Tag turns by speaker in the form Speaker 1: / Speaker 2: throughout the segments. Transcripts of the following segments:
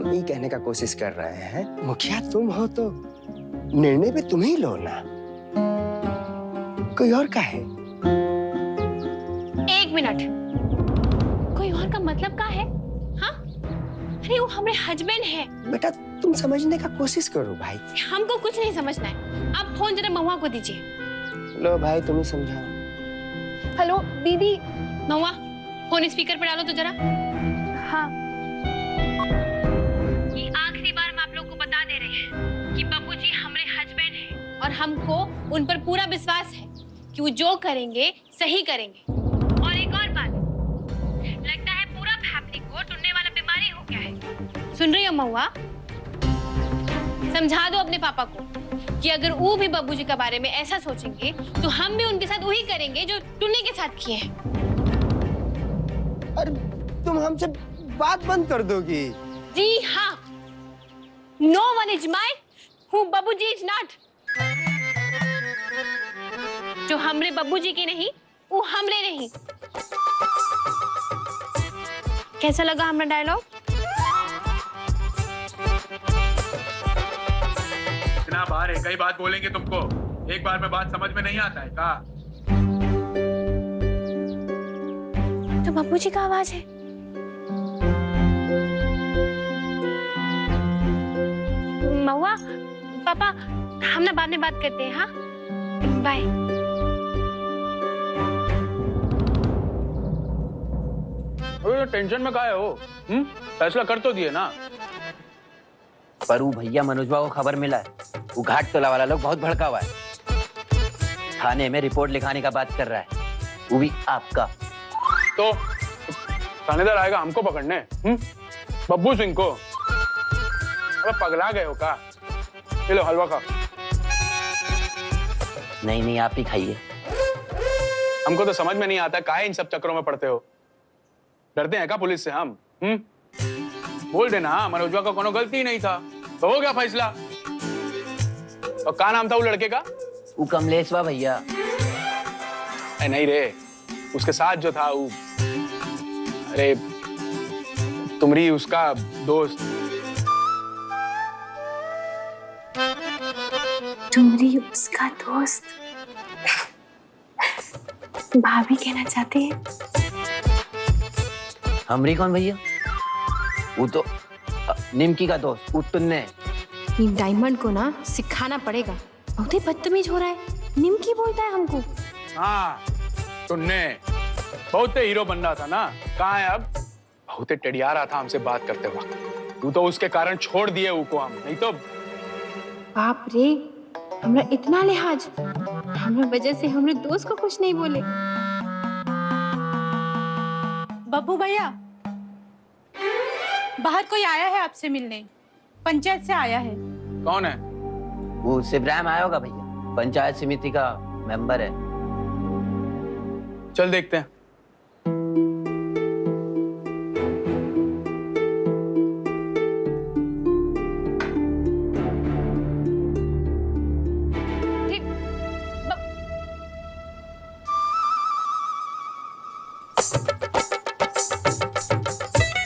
Speaker 1: यही कहने का कोशिश कर रहे हैं। मुखिया तुम हो तो निर्णय भी तुम ही लो ना, कोई और का है?
Speaker 2: एक मिनट, कोई और का मतलब क्या है? हाँ, अरे वो हमारे हस्बैंड है।
Speaker 1: बेटा तुम समझने का कोशिश करो भाई।
Speaker 2: हमको कुछ नहीं समझना है। आप फोन जरा महुआ को दीजिए।
Speaker 1: लो भाई तुम ही समझाओ।
Speaker 2: हेलो दीदी। महुआ फोन स्पीकर पे डालो तो जरा। हाँ। ये आखिरी बार हम आप लोग को बता दे रहे हैं कि बाबूजी हमारे हस्बैंड हैं और हमको उन पर पूरा विश्वास है कि वो जो करेंगे सही करेंगे। और एक और बात, लगता है पूरा फैमिली को टुन्ने वाला बीमारी हो गया है। सुन रही हो महुआ? समझा दो अपने पापा को कि अगर वो भी बाबूजी के बारे में ऐसा सोचेंगे तो हम भी उनके साथ वही करेंगे जो टुन्ने के साथ किए हैं।
Speaker 1: अरे तुम हमसे बात बंद कर दोगी?
Speaker 2: जी हाँ। No one is mine who बाबूजी is not। जो हमरे बाबूजी की नहीं, वो हमरे नहीं। कैसा लगा हमारा डायलॉग?
Speaker 3: इतना बार एक ही बात बोलेंगे तुमको, एक बार में बात समझ में नहीं आता है का?
Speaker 2: तो बाबूजी का आवाज है। महुआ, पापा, हम ना बाद में बात करते हैं। हाँ, बाय।
Speaker 3: अरे टेंशन में काहे हो? फैसला कर तो दिए ना।
Speaker 4: पर वो भैया मनोजवा को खबर मिला है, वो घाट टोला वाला लोग बहुत भड़का हुआ है, थाने में रिपोर्ट लिखाने का बात कर रहा है, वो भी आपका।
Speaker 3: तो थानेदार आएगा हमको पकड़ने? बब्बू सिंह को? अबे पगला गए हो का? ये लो हलवा खा।
Speaker 4: नहीं आप ही खाइए।
Speaker 3: हमको तो समझ में नहीं आता काहे इन सब चक्करों में पड़ते हो। डरते हैं का पुलिस से हम? बोल देना मनोजवा का कोनो गलती नहीं था तो हो गया फैसला। और क्या नाम था वो लड़के का?
Speaker 4: वो कमलेशवा भैया।
Speaker 3: नहीं रे, उसके साथ जो था वो, अरे तुमरी उसका दोस्त।
Speaker 2: तुमरी उसका दोस्त? भाभी कहना चाहते हैं?
Speaker 4: हमरी कौन भैया? वो तो निमकी का दोस्त, वो तुन्ने।
Speaker 2: डायमंड को ना सिखाना पड़ेगा, बहुत ही बदतमीज हो रहा है। निमकी बोलता है हमको।
Speaker 3: हाँ, तुन्ने बहुत हीरो बन रहा था ना, कहाँ है अब? बहुत टेढ़िया रहा था हमसे बात करते वक्त। तू तो उसके कारण छोड़ दिए उसको हम, नहीं तो।
Speaker 2: बाप रे, हमरा इतना लिहाज, हमरा वजह से हमरे दोस्त को कुछ नहीं बोले।
Speaker 5: बब्बू भैया, बाहर कोई आया है आपसे मिलने, पंचायत से आया है।
Speaker 3: कौन है?
Speaker 4: वो शिवराम आया होगा भैया, पंचायत समिति का मेंबर है।
Speaker 3: चल देखते हैं।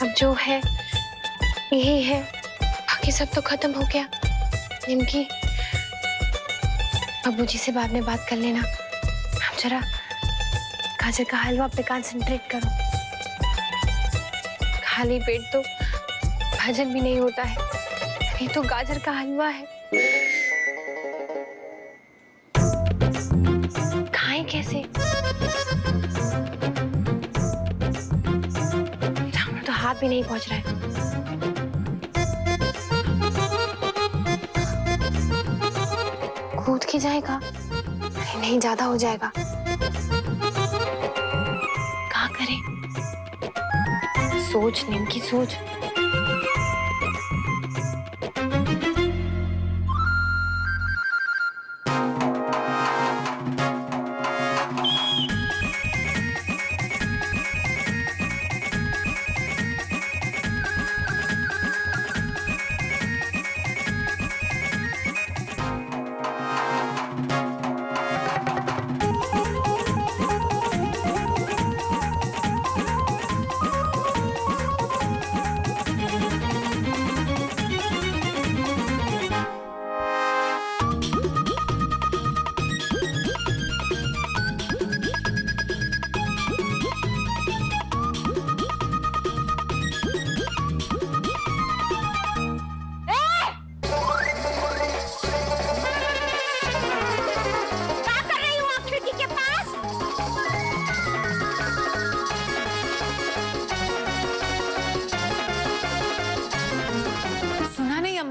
Speaker 2: अब जो है यही है, बाकी सब तो खत्म हो गया। निमकी, बाबूजी से बाद में बात कर लेना। अब जरा गाजर का हलवा पे कंसंट्रेट करो। खाली पेट तो भजन भी नहीं होता है, ये तो गाजर का हलवा है। खाएं कैसे? तो हाथ भी नहीं पहुंच रहा है। कूद के जाएगा? नहीं, ज्यादा हो जाएगा। क्या करें? सोच निमकी, सोच।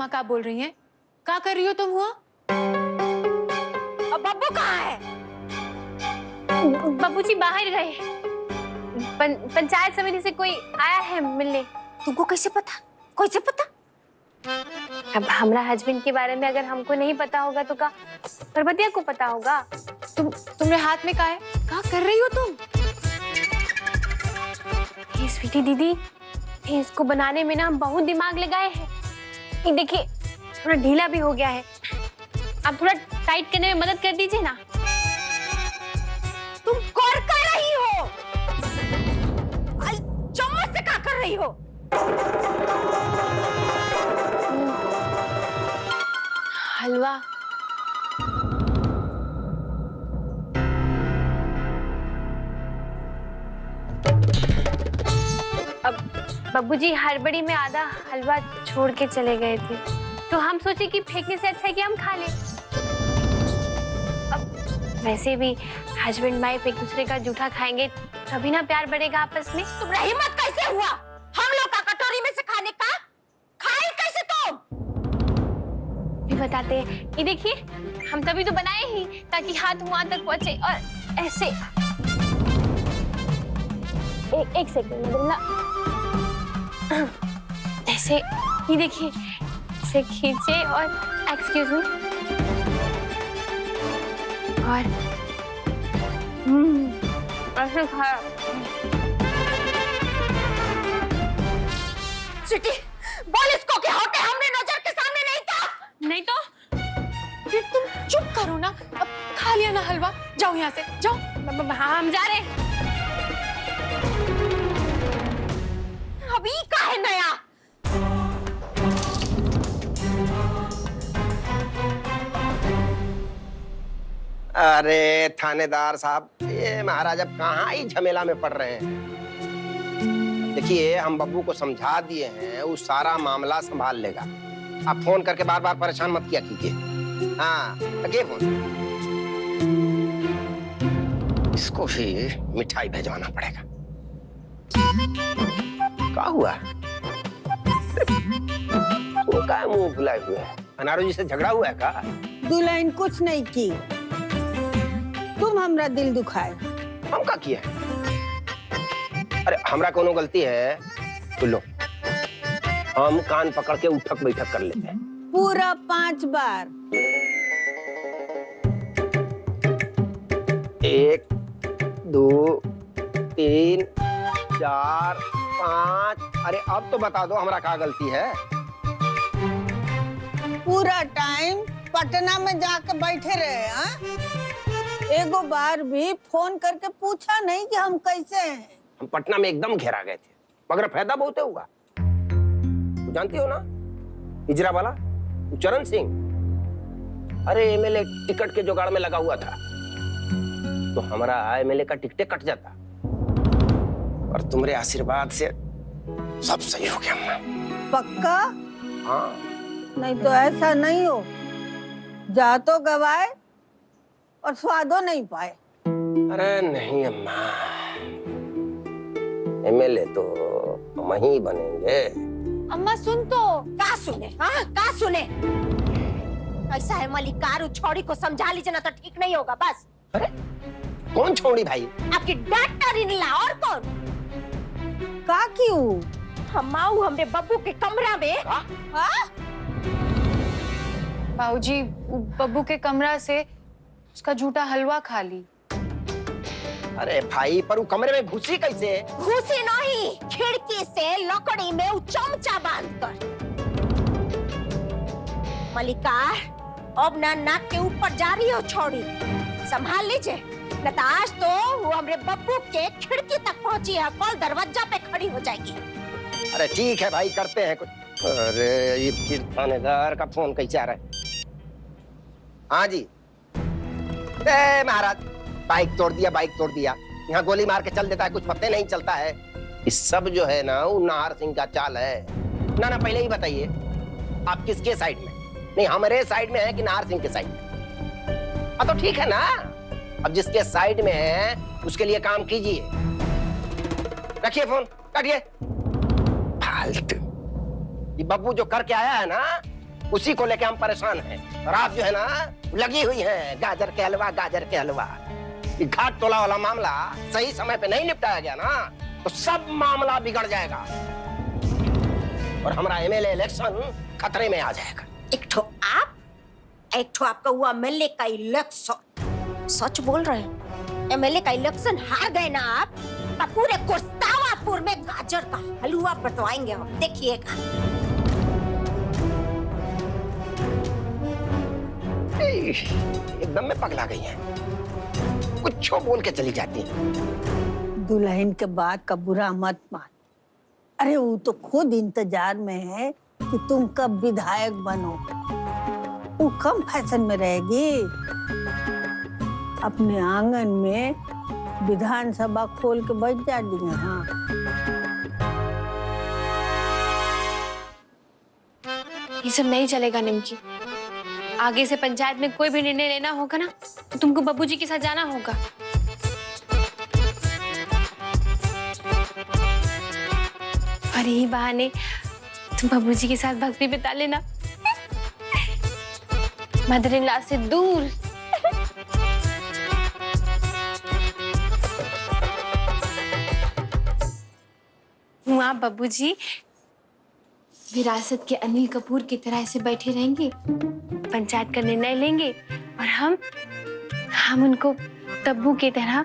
Speaker 5: अम्मा का बोल रही हैं? क्या कर रही हो तुम हुआ?
Speaker 2: अब बब्बू कहाँ है? बब्बू जी बाहर गए। पंचायत समिति से कोई आया है मिलने। तुमको कैसे पता? कैसे पता? अब हमारा हस्बैंड के बारे में अगर हमको नहीं पता होगा तो का पर्वतिया को पता होगा।
Speaker 5: तुम्हारे हाथ में क्या है? क्या कर रही हो तुम?
Speaker 2: ये स्वीटी दीदी, इसको बनाने में ना हम बहुत दिमाग लगाए हैं। ये देखिए थोड़ा ढीला भी हो गया है। आप थोड़ा टाइट करने में मदद कर दीजिए ना।
Speaker 6: तुम कर रही हो? चम्मच से क्या कर रही हो?
Speaker 2: हलवा। अब बब्बू जी हड़बड़ी में आधा हलवा छोड़ के चले गए थे, तो हम सोचे कि फेंकने से अच्छा है कि हम खा लें। अब वैसे भी हस्बैंड वाइफ एक दूसरे का जूठा खाएंगे तभी ना प्यार बढ़ेगा आपस में।
Speaker 6: तुम्हारा हिम्मत कैसे हुआ हम लोग का कटोरी में से खाने का? खाए कैसे तुम?
Speaker 2: भी बताते हैं। ये देखिए हम तभी तो बनाए ही ताकि हाथ वहां तक पहुंचे। और ऐसे एक सेकंड मतलब ऐसे ये देखिए, ऐसे खींचे और एक्सक्यूज मी और ऐसे खाया।
Speaker 6: सिटी बोल इसको कि होटे हमने नजर के सामने नहीं था।
Speaker 2: नहीं तो
Speaker 5: फिर तुम चुप करो ना। अब खा लिया ना हलवा, जाओ यहाँ से जाओ।
Speaker 2: हाँ हम जा रहे हैं।
Speaker 6: अभी का है नया?
Speaker 1: अरे थानेदार साहब, ये महाराज अब कहाँ ही झमेला में पड़ रहे हैं। देखिए हम बब्बू को समझा दिए हैं, वो सारा मामला संभाल लेगा। आप फोन करके बार बार परेशान मत किया कीजिए। हाँ लगे फोन। इसको भी मिठाई भेजवाना पड़ेगा। क्या हुआ? वो क्या मुंह फुलाए हुए है? अनारू जी से झगड़ा हुआ है का?
Speaker 7: दुल्हन कुछ नहीं की, तुम हमरा दिल दुखाए।
Speaker 1: हम का किया है? अरे हमरा कोनो गलती है तो लो, हम कान पकड़ के उठक बैठक कर लेते हैं।
Speaker 7: पूरा 5 बार।
Speaker 1: 1 2 3 4 5। अरे अब तो बता दो हमरा क्या गलती है?
Speaker 7: पूरा टाइम पटना में जाके बैठे रहे। हाँ? एगो बार भी फोन करके पूछा नहीं कि हम कैसे हैं।
Speaker 1: हम पटना में एकदम घेरा गए थे, मगर फायदा बहुत हुआ। तू जानती हो ना इजरा वाला चरण सिंह, अरे एमएलए टिकट के जुगाड़ में लगा हुआ था, तो हमारा एमएलए का टिकट कट जाता। और तुम्हारे आशीर्वाद से सब सही हो गया।
Speaker 7: पक्का?
Speaker 1: हाँ।
Speaker 7: नहीं तो ऐसा नहीं हो, जा तो गवाए और स्वादो नहीं पाए।
Speaker 1: अरे नहीं अम्मा, एमएलए तो हम ही बनेंगे।
Speaker 5: अम्मा सुन तो।
Speaker 6: का सुने? हाँ का सुने? कैसा है मलिकार, छोड़ी को समझा लीजिए ना तो ठीक नहीं होगा बस।
Speaker 1: अरे कौन छोड़ी भाई?
Speaker 6: आपकी डॉक्टर इनला। और कौन?
Speaker 7: का क्यों?
Speaker 6: हम आऊ हमरे बब्बू के कमरा में। हाँ?
Speaker 5: बाबूजी बब्बू के कमरा से उसका झूठा हलवा खा ली।
Speaker 1: अरे भाई पर वो कमरे में घुसी कैसे?
Speaker 6: घुसी नहीं, खिड़की से लकड़ी में वो चमचा बांधकर। मलिकार अब ना नाक के ऊपर जा रही हो छोड़ी, संभाल लीजिए न तो आज तो वो हमरे बब्बू के खिड़की तक पहुंची है, कल दरवाजा पे खड़ी हो जाएगी।
Speaker 1: अरे ठीक है भाई करते हैं कुछ। अरे ये फिर थानेदार का फोन कैसे आ रहा है? हाँ जी। ए महाराज, बाइक तोड़ दिया, बाइक तोड़ दिया। यहाँ गोली मार के चल देता है, कुछ पता नहीं चलता है। इस सब जो है ना वो नाहर सिंह का चाल है। ना ना पहले ही बताइए आप किसके साइड में? नहीं हमारे साइड में है कि नाहर सिंह के साइड में? हाँ तो ठीक है ना, अब जिसके साइड में है उसके लिए काम कीजिए। रखिए फोन, काटिए। फालतू। ये बब्बू जो करके आया है ना, उसी को लेके हम परेशान हैं। और आप जो है ना लगी हुई हैं गाजर के हलवा, गाजर के हलवा। ये घाट तोला वाला मामला सही समय पे नहीं निपटाया गया ना तो सब मामला बिगड़ जाएगा और हमारा एमएलए इलेक्शन खतरे में आ जाएगा।
Speaker 6: एक ठो आप, एक ठो आपका वो एमएलए का इलेक्शन। सच बोल रहे हैं, एमएलए का इलेक्शन हार गए ना आप तो पूरे कुर्तावापुर में गाजर का हलवा बंटवाएंगे हम, देखिएगा।
Speaker 1: एकदम में पगला गई है, कुछ बोल के चली जाती है।
Speaker 7: दुल्हन के बात का बुरा मत मान। अरे वो तो खुद इंतजार में है कि तुम कब विधायक बनो। वो कम फैशन में रहेगी, अपने आंगन में विधानसभा खोल के बैठ जाती है। हाँ,
Speaker 2: ये सब नहीं चलेगा निमकी। आगे से पंचायत में कोई भी निर्णय लेना होगा ना तो तुमको बाबूजी के साथ जाना होगा। और यही बहाने तुम बाबूजी के साथ भक्ति बिता लेना, मदर इन लॉ से दूर। वहाँ बाबूजी विरासत के अनिल कपूर की तरह ऐसे बैठे रहेंगे, पंचायत का निर्णय लेंगे और हम उनको तब्बू की तरह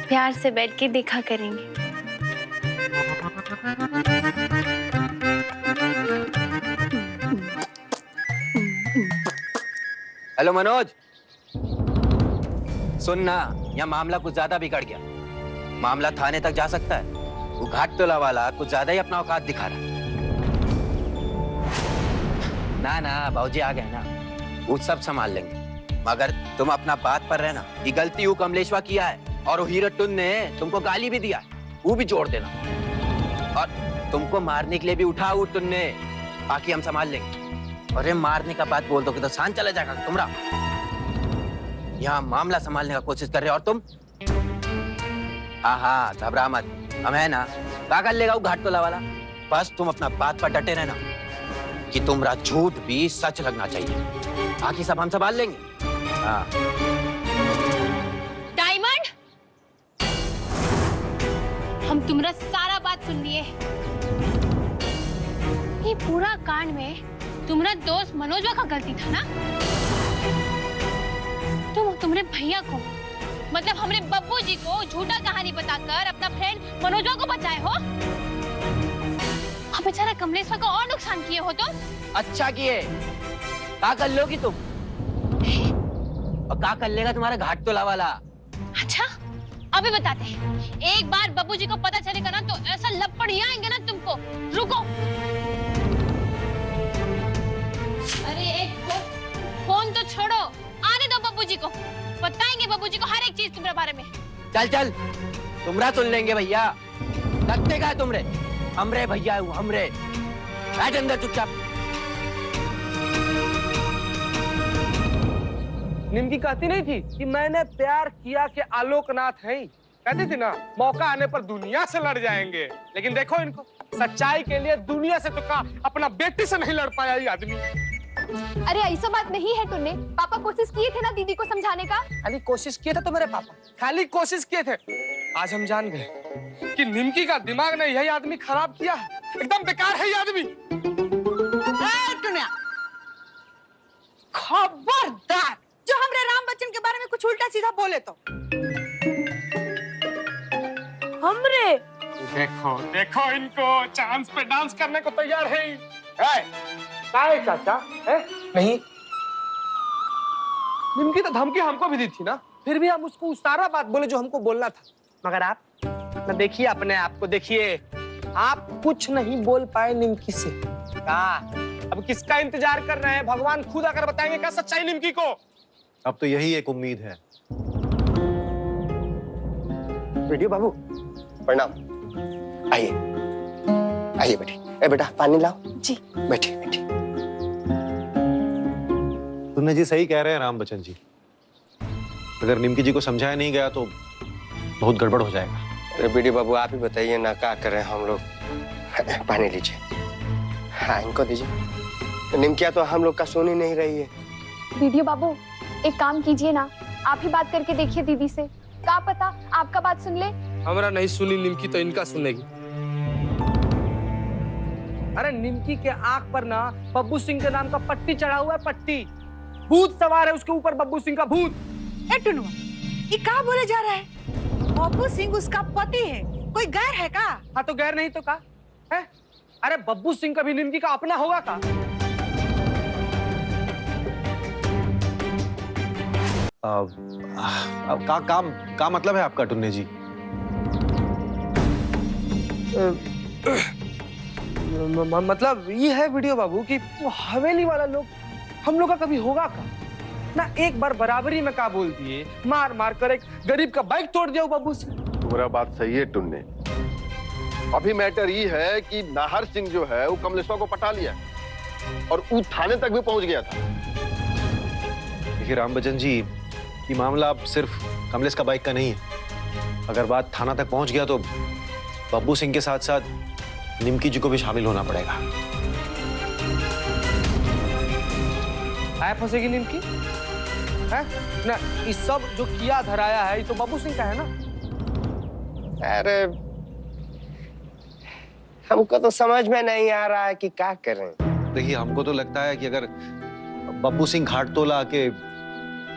Speaker 2: प्यार से बैठ के देखा करेंगे।
Speaker 4: हेलो मनोज, सुन ना, यहाँ मामला कुछ ज्यादा बिगड़ गया। मामला थाने तक जा सकता है। वो घाट तोला वाला कुछ ज्यादा ही अपना औकात दिखा रहा है। ना बाबूजी आ गए ना, वो सब संभाल लेंगे। मगर तुम अपना बात पर रहना। ये गलती वो कमलेश्वर किया है और वो हीरटुन ने तुमको गाली भी दिया, वो भी जोड़ देना। और तुमको मारने के लिए भी उठा वो तुमने, बाकी हम संभाल लेंगे। अरे मारने का बात बोल दोगे तो शान चला जाएगा तुमरा। यहाँ मामला संभालने का कोशिश कर रहे हो और तुम। हाँ घबरा मत, हम है ना। क्या कर लेगा वो घाट तोला वाला? बस तुम अपना बात पर डटे रहना कि तुम्हारा झूठ भी सच लगना चाहिए। बाकी सब हम संभाल लेंगे। हाँ।
Speaker 2: डायमंड, हम तुम्हारा सारा बात सुन लिए। ये पूरा कांड में तुम्हारा दोस्त मनोजवा का गलती था ना? तुम तुम्हारे भैया को, मतलब हमारे बब्बू जी को झूठा कहानी बताकर अपना फ्रेंड मनोजवा को बचाए हो। अब बेचारा कमलेश्वर को और नुकसान किए हो तुम।
Speaker 4: अच्छा किए। क्या कर लोगी तुम? और क्या कर लेगा तुम्हारा घाट तोला वाला?
Speaker 2: अच्छा, अभी बताते हैं। एक बार बब्बू जी को पता चलेगा ना तो ऐसा लपड़ियाएंगे ना तुमको। रुको। अरे एक फोन तो छोड़ो, आने दो बब्बू जी को। बताएंगे बब्बू जी को हर एक चीज तुम्हारे बारे में।
Speaker 4: चल तुमरा सुन लेंगे भैया। लगते का तुमरे? हमरे भैया हूँ, हमरे। बैठ अंदर चुपचाप।
Speaker 8: निमकी कहती नहीं थी कि मैंने प्यार किया कि आलोकनाथ है? कहती थी ना, मौका आने पर दुनिया से लड़ जाएंगे। लेकिन देखो इनको, सच्चाई के लिए दुनिया से तो कहा, अपना बेटी से नहीं लड़ पाया ये आदमी।
Speaker 5: अरे ऐसा बात नहीं है टुन्ने, पापा कोशिश किए थे ना दीदी को समझाने का।
Speaker 8: खाली कोशिश किए थे तो मेरे पापा, खाली कोशिश किए थे। आज हम जान गए कि निमकी का दिमाग ने यही आदमी खराब किया है। एकदम बेकार है ये आदमी।
Speaker 7: खबरदार जो हमरे राम बच्चन के बारे में कुछ उल्टा सीधा बोले तो। हमरे
Speaker 8: देखो देखो इनको, चांस पे डांस करने को तैयार है। है चाचा है? नहीं, निमकी तो धमकी हमको भी दी थी ना, फिर भी हम उसको सारा बात बोले जो हमको बोलना था। मगर आप ना देखिए, अपने आप को देखिए, आप कुछ नहीं बोल पाए निमकी से। अब किसका इंतजार कर रहे हैं? भगवान खुद आकर बताएंगे क्या सच्चाई निमकी को।
Speaker 9: अब तो यही एक उम्मीद है।
Speaker 1: वीडियो बाबू प्रणाम। आइए आइए बेटी। ए बेटा पानी लाओ।
Speaker 5: जी।
Speaker 1: बैठिए बैठिए।
Speaker 9: तुन्ने जी सही कह रहे हैं राम बच्चन जी। अगर निमकी जी को समझाया नहीं गया तो बहुत गड़बड़ हो जाएगा।
Speaker 1: अरे वीडियो बाबू आप ही बताइए ना, क्या करें हम लोग। पानी लीजिए। हाँ इनको दीजिए। निमकिया तो हम लोग का सुन ही नहीं रही है।
Speaker 5: वीडियो बाबू, एक काम कीजिए ना, आप ही बात करके देखिए दीदी से, क्या पता आपका बात सुन ले।
Speaker 8: हमारा नहीं सुनी निमकी तो इनका सुनेगी। अरे निमकी के आंख पर ना बब्बू सिंह के नाम का पट्टी चढ़ा हुआ है, पट्टी। भूत सवार है उसके ऊपर, बब्बू सिंह का भूत।
Speaker 10: ए टुनुआ, ये क्या बोले जा रहा है? बब्बू सिंह उसका पति है, कोई गैर है का?
Speaker 8: हाँ तो गैर नहीं तो का है? अरे बब्बू सिंह का भी निमकी का अपना होगा का?
Speaker 9: का मतलब है आपका टुन्ने जी?
Speaker 8: मतलब ये है वीडियो बाबू कि वो हवेली वाला लोग हम लोग का कभी होगा का ना? एक बार बराबरी में का बोल दिए, मार मार कर एक गरीब का बाइक तोड़ दिया बब्बू सिंह।
Speaker 11: पूरा बात सही है टुन्ने। अभी मैटर ये है कि नाहर सिंह जो है वो कमलेश्वर को पटा लिया और वो थाने तक भी पहुंच गया था।
Speaker 9: देखिए राम बच्चन जी, ये मामला अब सिर्फ कमलेश का बाइक का नहीं है। अगर बात थाना तक पहुंच गया तो बब्बू सिंह के साथ साथ निमकी जी को भी शामिल होना पड़ेगा।
Speaker 8: आया फंसेगी निमकी है ना? ये सब जो किया धराया है ये तो बब्बू सिंह का है ना?
Speaker 1: अरे हमको तो समझ में नहीं आ रहा है कि क्या करें।
Speaker 9: देखिए हमको तो लगता है कि अगर बब्बू सिंह घाटतोला आके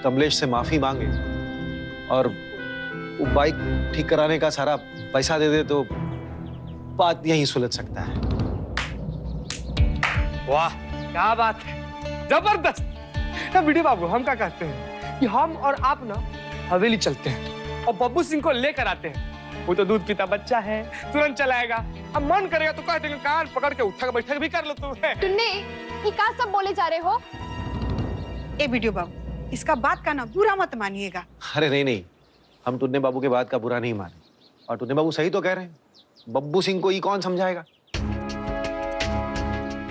Speaker 9: कमलेश से माफी मांगे और वो बाइक ठीक कराने का सारा पैसा दे दे तो बात यहीं सुलझ सकता है।
Speaker 8: वाह क्या बात है, जबरदस्त। ना वीडियो बाबू, हम क्या कहते हैं कि हम और आप ना हवेली चलते हैं और बब्बू सिंह को लेकर आते हैं। वो तो दूध पीता बच्चा है, तुरंत चलाएगा। अब मन करेगा तो कह देंगे कान पकड़ के उठक बैठक भी कर लो तुम।
Speaker 5: टुन्ने, ये क्या सब बोले जा रहे हो?
Speaker 10: ए वीडियो बाबू, इसका बात का ना बुरा मत मानिएगा।
Speaker 9: अरे नहीं नहीं, हम टुन्ने बाबू के बात का बुरा नहीं माने। और टुन्ने बाबू सही तो कह रहे हैं, बब्बू सिंह को ये कौन समझाएगा?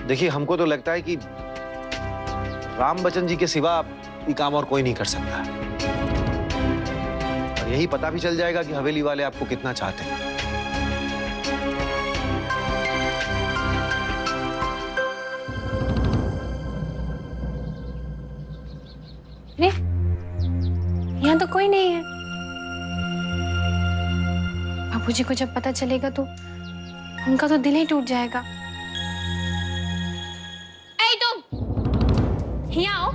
Speaker 9: देखिए हमको तो लगता है कि राम बच्चन जी के सिवा ये काम और कोई नहीं कर सकता। और यही पता भी चल जाएगा कि हवेली वाले आपको कितना चाहते हैं।
Speaker 2: यहाँ तो कोई नहीं है। बाबूजी को जब पता चलेगा तो उनका तो दिल ही टूट जाएगा। ऐ तुम यहाँ आओ।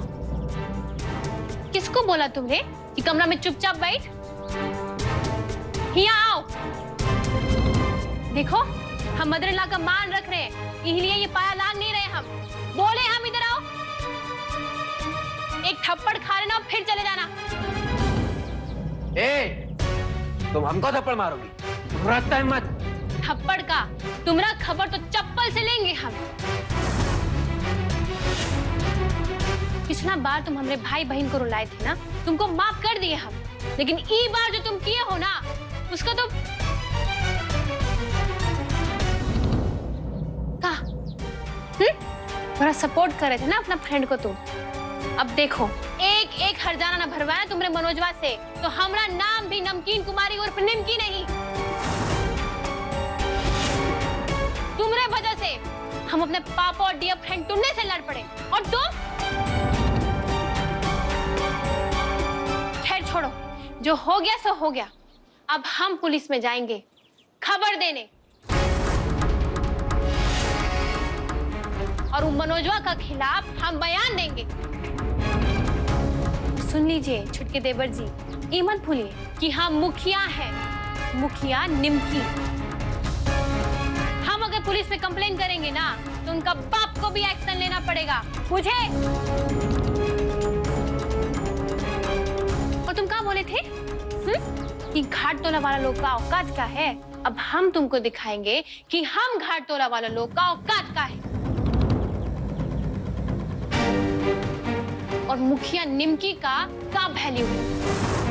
Speaker 2: किसको बोला तुमने कि कमरा में चुपचाप बैठ? यहाँ आओ। देखो हम मदर इन लॉ का मान रख रहे हैं, इसलिए ये पाया लांग नहीं रहे। हम बोले हम इधर आओ, एक थप्पड़ खा लेना और फिर चले जाना।
Speaker 4: ए, तुम हमको थप्पड़ मारोगी? घबराता है मत।
Speaker 2: थप्पड़ का तुम्हारा खबर तो चप्पल से लेंगे हम। पिछला बार तुम हमारे भाई बहन को रुलाए थे ना, तुमको माफ कर दिए हम, लेकिन ई बार जो तुम किए हो ना उसका तो बड़ा सपोर्ट कर रहे थे ना अपना फ्रेंड को तुम। अब देखो एक एक हरजाना ना भरवाया तुमरे मनोजवा से तो हमारा नाम भी नमकीन कुमारी उर्फ निमकी नहीं। तुम्हारे वजह से हम अपने पापा और डियर फ्रेंड टुन्ने से लड़ पड़े और तुम। खैर छोड़ो, जो हो गया सो हो गया। अब हम पुलिस में जाएंगे खबर देने और मनोजवा का खिलाफ हम बयान देंगे। सुन लीजिए छुटके देवर जी, ये मत भूलिए कि हम मुखिया हैं, मुखिया निमकी। हम अगर पुलिस में कंप्लेन करेंगे ना तो उनका बाप को भी एक्शन लेना पड़ेगा, बुझे? और तुम क्या बोले थे कि घाटतोला वाला लोग का औकात क्या है? अब हम तुमको दिखाएंगे कि हम घाटतोला वाला लोग का औकात क्या है। और मुखिया निमकी का क्या वैल्यू है।